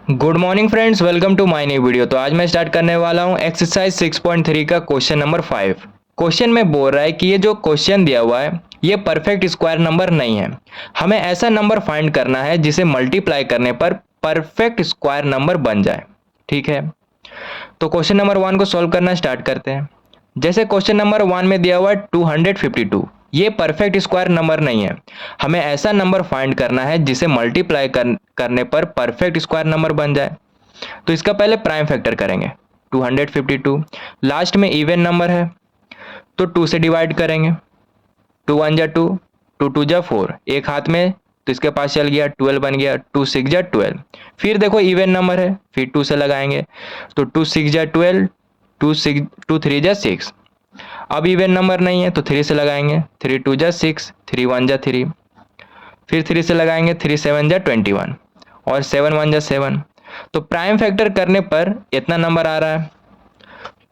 Good morning friends, welcome to my new video. तो आज मैं स्टार्ट करने वाला हूं एक्सरसाइज 6.3 का क्वेश्चन नंबर 5। क्वेश्चन में बोल रहा है कि ये जो क्वेश्चन दिया हुआ है ये परफेक्ट स्क्वायर नंबर नहीं है। हमें ऐसा नंबर फाइंड करना है जिसे मल्टीप्लाई करने पर परफेक्ट स्क्वायर नंबर बन जाए। ठीक है, तो क्वेश्चन नंबर 1 को सॉल्व करना स्टार्ट करते हैं। जैसे क्वेश्चन नंबर 1 में दिया हुआ है 252, ये परफेक्ट स्क्वायर नंबर नहीं है। हमें ऐसा नंबर फाइंड करना है जिसे मल्टीप्लाई करने पर परफेक्ट स्क्वायर नंबर बन जाए। तो इसका पहले प्राइम फैक्टर करेंगे। 252 लास्ट में इवन नंबर है तो 2 से डिवाइड करेंगे। 2 1 जा 2, 2 2 जा 4, एक हाथ में तो इसके पास चल गया, 12 बन गया। 2 6 जा 12, फिर देखो इवन नंबर है, फिर 2 से लगाएंगे तो 2 6 जा 12, 2 3 जा 6। अब इवन नंबर नहीं है तो 3 से लगाएंगे, 3 2 जा 6, 3 1 जा 3, फिर 3 से लगाएंगे, 3 7 जा 21 और 7 1 जा 7। तो प्राइम फैक्टर करने पर इतना नंबर आ रहा है।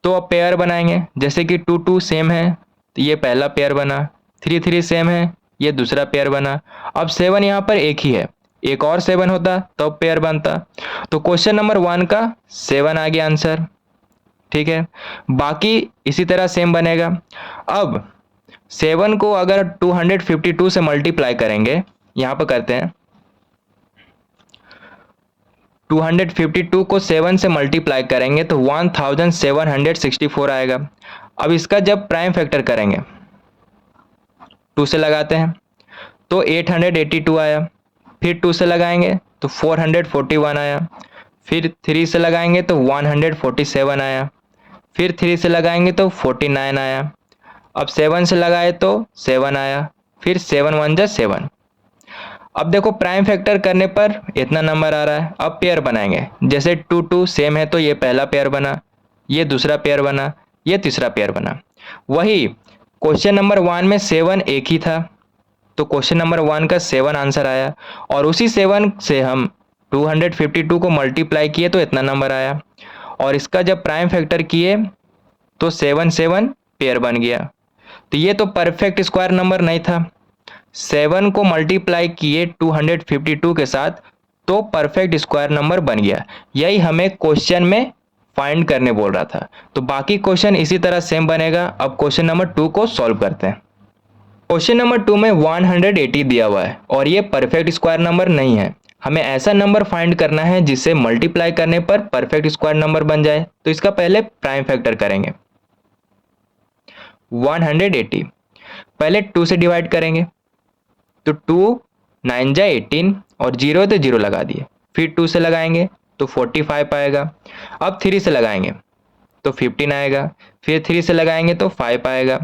तो अब पेयर बनाएंगे, जैसे कि 2 2 सेम है तो ये पहला पेयर बना, 3 3 सेम है ये दूसरा पेयर बना। अब 7 यहाँ पर एक ही है, एक और 7 होता तो पेयर बनता। तो क्वेश्चन नंबर 1 का 7 आ गया आंसर। ठीक है, बाकी इसी तरह सेम बनेगा। अब 7 को अगर 252 से मल्टीप्लाई करेंगे, यहाँ पर करते हैं, 252 को 7 से मल्टीप्लाई करेंगे तो 1764 आएगा। अब इसका जब प्राइम फैक्टर करेंगे 2 से लगाते हैं तो 882 आया, फिर 2 से लगाएंगे तो 441 आया, फिर 3 से लगाएंगे तो 147 आया, फिर 3 से लगाएंगे तो 49 आया। अब 7 से लगाए तो 7 आया, फिर 7 1 जा 7। अब देखो प्राइम फैक्टर करने पर इतना नंबर आ रहा है। अब पेयर बनाएंगे, जैसे 2 2 सेम है तो ये पहला पेयर बना, ये दूसरा पेयर बना, ये तीसरा पेयर बना। वही क्वेश्चन नंबर 1 में 7 एक ही था तो क्वेश्चन नंबर 1 का 7 आंसर आया, और उसी 7 से हम 252 को मल्टीप्लाई किए तो इतना नंबर आया, और इसका जब प्राइम फैक्टर किए तो 7 7 पेयर बन गया। तो ये तो परफेक्ट स्क्वायर नंबर नहीं था। 7 को मल्टीप्लाई किए 252 के साथ तो परफेक्ट स्क्वायर नंबर बन गया। यही हमें क्वेश्चन में फाइंड करने बोल रहा था। तो बाकी क्वेश्चन इसी तरह सेम बनेगा। अब क्वेश्चन नंबर 2 को सॉल्व करते हैं। क्वेश्चन नंबर 2 में 180 दिया हुआ है और ये परफेक्ट स्क्वायर नंबर नहीं है। हमें ऐसा नंबर फाइंड करना है जिसे मल्टीप्लाई करने पर परफेक्ट स्क्वायर नंबर बन जाए। तो इसका पहले प्राइम फैक्टर करेंगे। 180 पहले 2 से डिवाइड करेंगे तो 2 9 जा 18 और 0 तो 0 लगा दिए, फिर 2 से लगाएंगे तो 45 आएगा। अब 3 से लगाएंगे तो 15 आएगा, फिर 3 से लगाएंगे तो 5 आएगा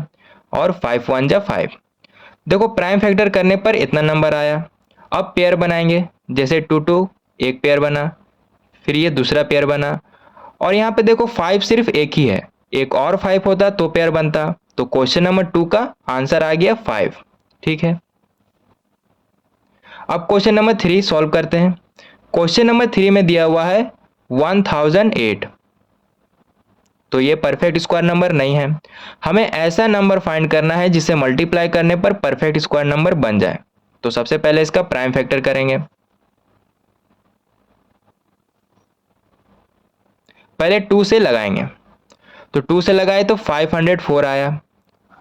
और 5 1 जा 5। देखो प्राइम फैक्टर करने पर इतना नंबर आया। अब पेयर बनाएंगे, जैसे 2 2 एक पेयर बना, फिर ये दूसरा पेयर बना, और यहाँ पे देखो 5 सिर्फ एक ही है, एक और 5 होता तो पेयर बनता। तो क्वेश्चन नंबर 2 का आंसर आ गया 5। ठीक है, अब क्वेश्चन नंबर 3 सॉल्व करते हैं। क्वेश्चन नंबर 3 में दिया हुआ है 1008, तो ये परफेक्ट स्क्वायर नंबर नहीं है। हमें ऐसा नंबर फाइंड करना है जिसे मल्टीप्लाई करने पर परफेक्ट स्क्वायर नंबर बन जाए। तो सबसे पहले इसका प्राइम फैक्टर करेंगे। पहले 2 से लगाएंगे तो 2 से लगाए तो 504 आया,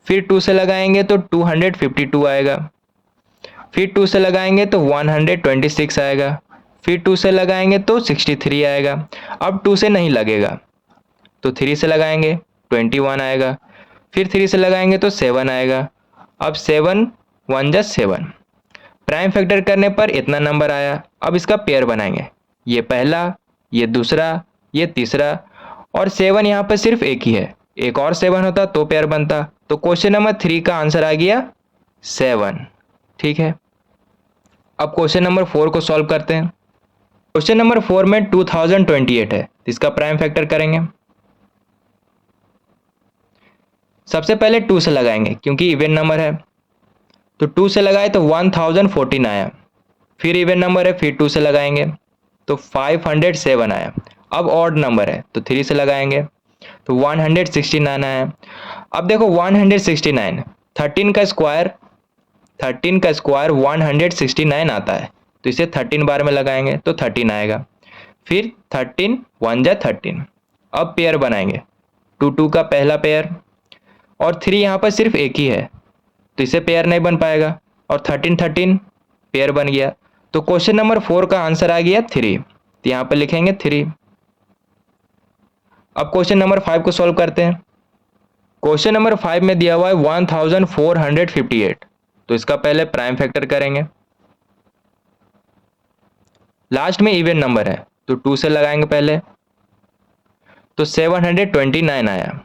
फिर 2 से लगाएंगे तो 252 आएगा, फिर 2 से लगाएंगे तो 126 आएगा, फिर 2 से लगाएंगे तो 63 आएगा। अब 2 से नहीं लगेगा तो 3 से लगाएंगे 21 आएगा, फिर 3 से लगाएंगे तो 7 आएगा। अब 7 1 जा 7, प्राइम फैक्टर करने पर इतना नंबर आया। अब इसका पेयर बनाएंगे, ये पहला, ये दूसरा, ये तीसरा, और 7 यहाँ पर सिर्फ एक ही है, एक और 7 होता तो पेयर बनता। तो क्वेश्चन नंबर 3 का आंसर आ गया 7। ठीक है, अब क्वेश्चन नंबर 4 को सॉल्व करते हैं। क्वेश्चन नंबर 4 में 2028 है, इसका प्राइम फैक्टर करेंगे। सबसे पहले 2 से लगाएंगे क्योंकि इवन नंबर है, तो 2 से लगाए तो 1014 आया, फिर इवन नंबर है, फिर 2 से लगाएंगे तो 507 आया। अब ऑड नंबर है तो 3 से लगाएंगे तो 169 आया। अब देखो 169, 13 का स्क्वायर 169 आता है, तो इसे 13 बार में लगाएंगे तो 13 आएगा। फिर 13 1 जा 13। अब पेयर बनाएंगे, 2 2 का पहला पेयर, और 3 यहाँ पर सिर्फ एक ही है तो इसे पेयर नहीं बन पाएगा, और 13 13 पेयर बन गया। तो क्वेश्चन नंबर 4 का आंसर आ गया 3, तो यहाँ पर लिखेंगे 3। अब क्वेश्चन नंबर 5 को सॉल्व करते हैं। क्वेश्चन नंबर 5 में दिया हुआ है 1458, तो इसका पहले प्राइम फैक्टर करेंगे। लास्ट में इवन नंबर है तो 2 से लगाएंगे पहले, तो 729 आया।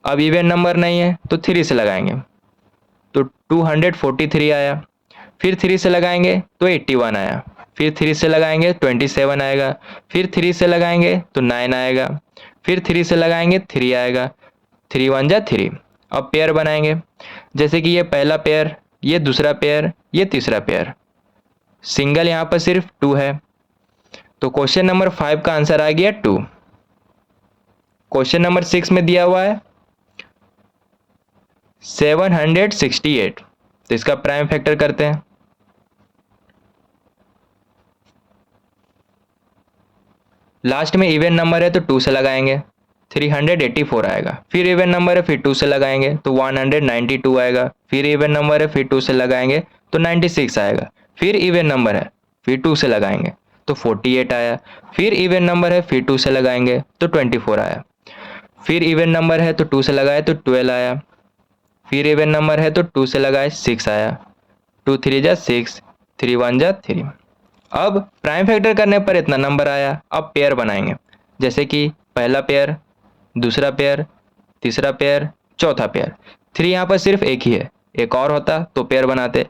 अब इवन नंबर नहीं है तो 3 से लगाएंगे, तो 243 आया। फिर 3 से लगाएंगे तो 81 आया। फिर 3 से लगाएंगे 27 आएगा। फिर 3 से लगाएंगे तो 9 आएगा। फिर 3 से लगाएंगे 3 आएगा। 3 1 जा 3। अब पेयर बनाएंगे, जैसे कि ये पहला पेयर, ये दूसरा पेयर, ये तीसरा पेयर। सिंगल यहाँ पर सिर्फ 2 है, तो क्वेश्चन नंबर 5 का आंसर आ गया 2। क्वेश्चन नंबर 6 में दिया हुआ है 768, तो इसका प्राइम फैक्टर करते हैं। लास्ट में इवन नंबर है तो 2 से लगाएंगे, 384 आएगा। फिर इवन नंबर है फिर 2 से लगाएंगे तो 192 आएगा। फिर इवन नंबर है फिर 2 से लगाएंगे तो 96 आएगा। फिर इवन नंबर है फिर 2 से लगाएंगे तो 48 आया। फिर इवन नंबर है फिर 2 से लगाएंगे तो 24 आया। फिर इवन नंबर है तो 2 से लगाए तो 12 आया। फिर इवन नंबर है तो 2 से लगाए 6 आया। 2 3 जा 6, 3 1 जा 3। अब प्राइम फैक्टर करने पर इतना नंबर आया। अब पेयर बनाएंगे, जैसे कि पहला पेयर, दूसरा पेयर, तीसरा पेयर, चौथा पेयर। 3 यहाँ पर सिर्फ एक ही है, एक और होता तो पेयर बनाते,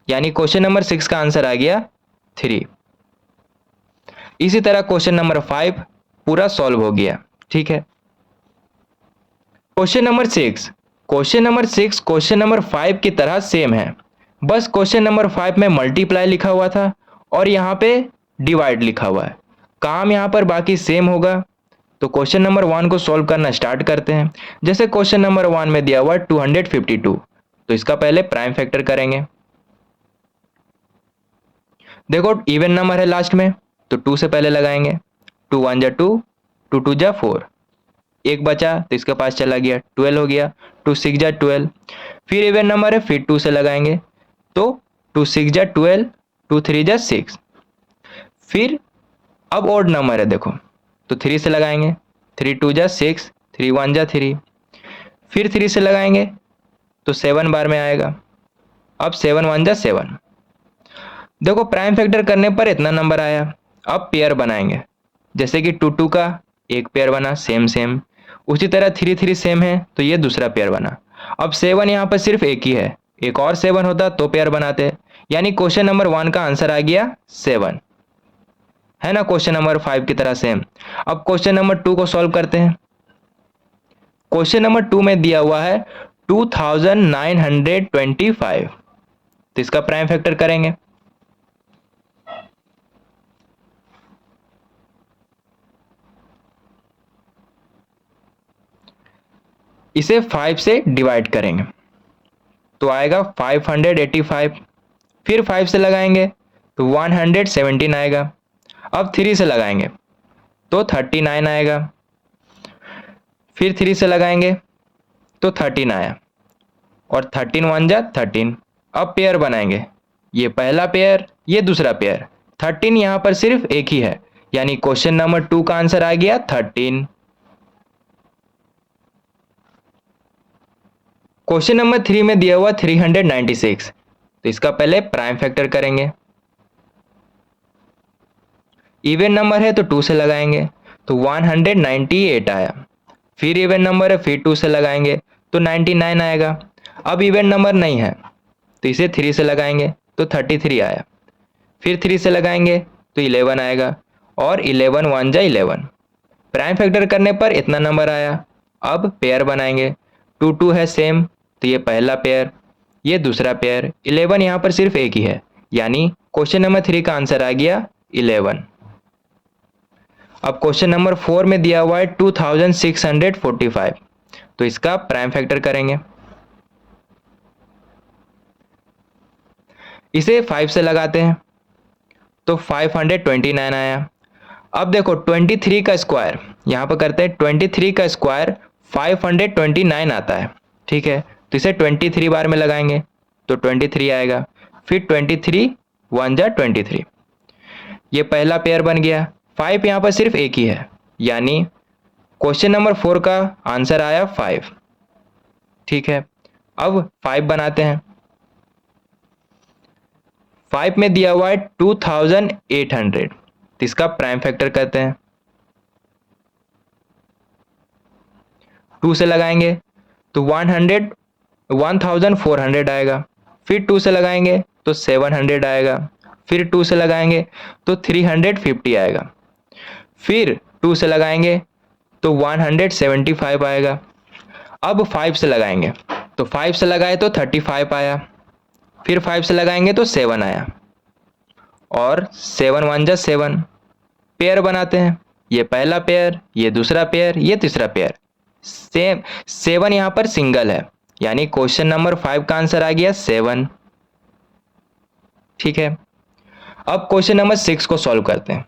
यानी क्वेश्चन नंबर 6 का आंसर आ गया 3। इसी तरह क्वेश्चन नंबर 5 पूरा सॉल्व हो गया। ठीक है। Question number 6, question number 6 question number 5 की तरह सेम है, बस क्वेश्चन नंबर 5 में मल्टीप्लाई लिखा हुआ था और यहाँ पे डिवाइड लिखा हुआ है। काम यहाँ पर बाकी सेम होगा। तो क्वेश्चन नंबर 1 को सॉल्व करना स्टार्ट करते हैं। जैसे क्वेश्चन नंबर 1 में दिया हुआ 252, तो इसका पहले प्राइम फैक्टर करेंगे। देखो इवन नंबर है लास्ट में तो 2 से पहले लगाएंगे, 2 1 जा 2, 2 2 जा 4, एक बचा तो इसके पास चला गया, 12 हो गया। 2 6 जा 12। फिर इवन नंबर है फिर 2 से लगाएंगे तो 2 6 जा 12, 2 3 जा 6। फिर अब ऑड नंबर है देखो, तो 3 से लगाएंगे, 3 2 जा 6, 3 1 जा 3। फिर 3 से लगाएंगे तो 7 बार में आएगा। अब 7 1 जा 7। देखो प्राइम फैक्टर करने पर इतना नंबर आया। अब पेयर बनाएंगे, जैसे कि 2 2 का एक पेयर बना सेम सेम, उसी तरह 3 3 सेम है तो ये दूसरा पेयर बना। अब 7 यहाँ पर सिर्फ एक ही है, एक और 7 होता तो पेयर बनाते, यानी क्वेश्चन नंबर 1 का आंसर आ गया 7, है ना, क्वेश्चन नंबर 5 की तरह सेम। अब क्वेश्चन नंबर 2 को सॉल्व करते हैं। क्वेश्चन नंबर 2 में दिया हुआ है 2925, तो इसका प्राइम फैक्टर करेंगे। इसे 5 से डिवाइड करेंगे तो आएगा 585। फिर 5 से लगाएंगे तो 117 आएगा। अब 3 से लगाएंगे तो 39 आएगा। फिर 3 से लगाएंगे तो 13 आया, और 13 1 जा 13। अब पेयर बनाएंगे, ये पहला पेयर, ये दूसरा पेयर। 13 यहाँ पर सिर्फ एक ही है, यानी क्वेश्चन नंबर 2 का आंसर आ गया 13। क्वेश्चन नंबर 3 में दिया हुआ 396, तो इसका पहले प्राइम फैक्टर करेंगे। इवन नंबर है तो 2 से लगाएंगे तो 198 आया। फिर इवन नंबर है फिर 2 से लगाएंगे तो 99 आएगा। अब इवन नंबर नहीं है तो इसे 3 से लगाएंगे तो 33 आया। फिर 3 से लगाएंगे तो 11 आएगा, और 11 1 जा 11। प्राइम फैक्टर करने पर इतना नंबर आया। अब पेयर बनाएंगे, 2 2 है सेम तो ये पहला पेयर, ये दूसरा पेयर। 11 यहाँ पर सिर्फ एक ही है, यानी क्वेश्चन नंबर 3 का आंसर आ गया 11। अब क्वेश्चन नंबर 4 में दिया हुआ है 2645, तो इसका प्राइम फैक्टर करेंगे। इसे 5 से लगाते हैं तो 529 आया। अब देखो 23 का स्क्वायर यहाँ पर करते हैं, 23 का स्क्वायर 529 आता है, ठीक है। तो इसे 23 बार में लगाएंगे तो 23 आएगा, फिर 23 1 जा 23, ये पहला पेयर बन गया। 5 यहाँ पर सिर्फ एक ही है, यानी क्वेश्चन नंबर 4 का आंसर आया 5, ठीक है। अब 5 बनाते हैं। 5 में दिया हुआ है 2800, तो इसका प्राइम फैक्टर करते हैं। 2 से लगाएंगे तो 1400 आएगा, फिर 2 से लगाएंगे तो 700 आएगा, फिर 2 से लगाएंगे तो 350 आएगा, फिर 2 से लगाएंगे तो 175 आएगा। अब 5 से लगाएंगे तो 5 से लगाए तो 35 आया, फिर 5 से लगाएंगे तो 7 आया, और 7 1 जा 7, पेयर बनाते हैं। ये पहला पेयर, ये दूसरा पेयर, ये तीसरा पेयर। सेम 7 यहाँ पर सिंगल है, यानी क्वेश्चन नंबर 5 का आंसर आ गया 7, ठीक है। अब क्वेश्चन नंबर 6 को सॉल्व करते हैं।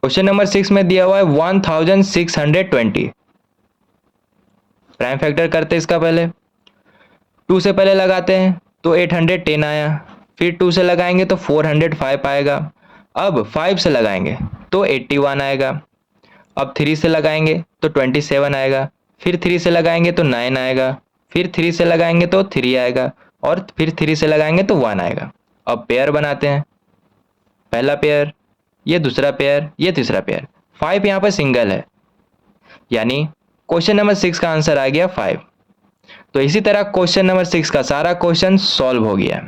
क्वेश्चन नंबर 6 में दिया हुआ है 1620, प्राइम फैक्टर करते हैं इसका। पहले 2 से पहले लगाते हैं तो 810 आया, फिर 2 से लगाएंगे तो 405 आएगा, अब 5 से लगाएंगे तो 81 आएगा, अब 3 से लगाएंगे तो 27 आएगा, फिर 3 से लगाएंगे तो 9 आएगा, फिर 3 से लगाएंगे तो 3 आएगा, और फिर 3 से लगाएंगे तो 1 आएगा। अब पेयर बनाते हैं। पहला पेयर, ये दूसरा पेयर, ये तीसरा पेयर। 5 यहाँ पर सिंगल है, यानी क्वेश्चन नंबर 6 का आंसर आ गया 5। तो इसी तरह क्वेश्चन नंबर 6 का सारा क्वेश्चन सॉल्व हो गया।